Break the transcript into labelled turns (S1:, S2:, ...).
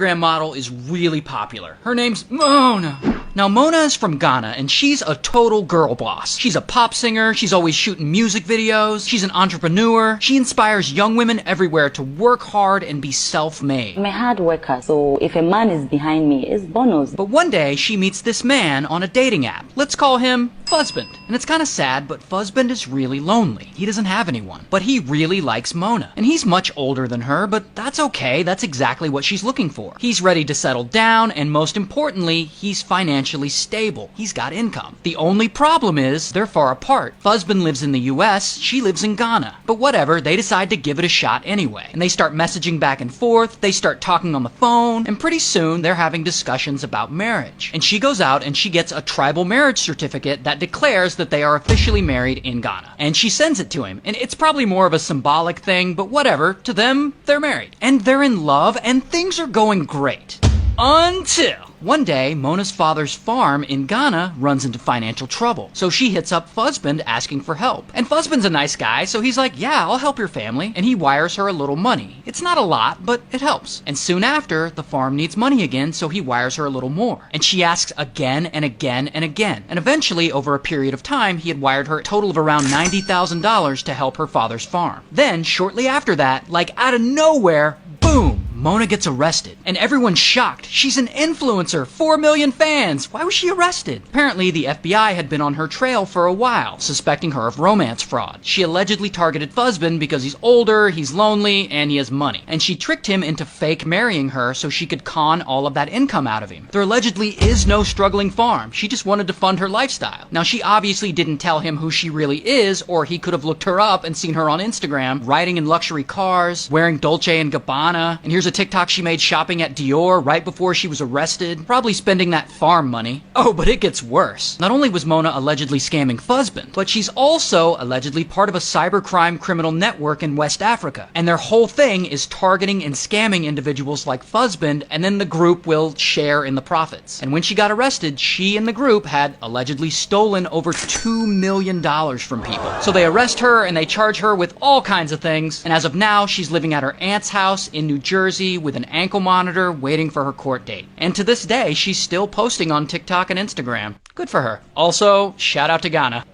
S1: Instagram model is really popular. Her name's Mona. Now, Mona is from Ghana, and she's a total girl boss. She's a pop singer, she's always shooting music videos, she's an entrepreneur. She inspires young women everywhere to work hard and be self-made.
S2: I'm a hard worker, so if a man is behind me, it's bonus.
S1: But one day, she meets this man on a dating app. Let's call him Fuzzband. And it's kind of sad, but Fuzzband is really lonely. He doesn't have anyone. But he really likes Mona. And he's much older than her, but that's okay. That's exactly what she's looking for. He's ready to settle down, and most importantly, he's financially stable. He's got income. The only problem is they're far apart. Fuzzband lives in the US, she lives in Ghana. But whatever, they decide to give it a shot anyway. And they start messaging back and forth, they start talking on the phone, and pretty soon they're having discussions about marriage. And she goes out and she gets a tribal marriage certificate that declares that they are officially married in Ghana. And she sends it to him. And it's probably more of a symbolic thing, but whatever. To them, they're married. And they're in love, and things are going great. Until one day, Mona's father's farm in Ghana runs into financial trouble. So she hits up Fuzzband asking for help. And Fuzzband's a nice guy, so he's like, yeah, I'll help your family. And he wires her a little money. It's not a lot, but it helps. And soon after, the farm needs money again, so he wires her a little more. And she asks again and again and again. And eventually, over a period of time, he had wired her a total of around $90,000 to help her father's farm. Then, shortly after that, like out of nowhere, boom! Mona gets arrested, and everyone's shocked. She's an influencer, 4 million fans. Why was she arrested? Apparently, the FBI had been on her trail for a while, suspecting her of romance fraud. She allegedly targeted Fuzzband because he's older, he's lonely, and he has money. And she tricked him into fake marrying her so she could con all of that income out of him. There allegedly is no struggling farm. She just wanted to fund her lifestyle. Now, she obviously didn't tell him who she really is, or he could have looked her up and seen her on Instagram, riding in luxury cars, wearing Dolce & Gabbana, and here's a TikTok she made shopping at Dior right before she was arrested, probably spending that farm money. Oh, but it gets worse. Not only was Mona allegedly scamming Fuzzband, but she's also allegedly part of a cybercrime criminal network in West Africa. And their whole thing is targeting and scamming individuals like Fuzzband, and then the group will share in the profits. And when she got arrested, she and the group had allegedly stolen over $2 million from people. So they arrest her and they charge her with all kinds of things, and as of now, she's living at her aunt's house in New Jersey with an ankle monitor waiting for her court date. And to this day, she's still posting on TikTok and Instagram. Good for her. Also, shout out to Ghana.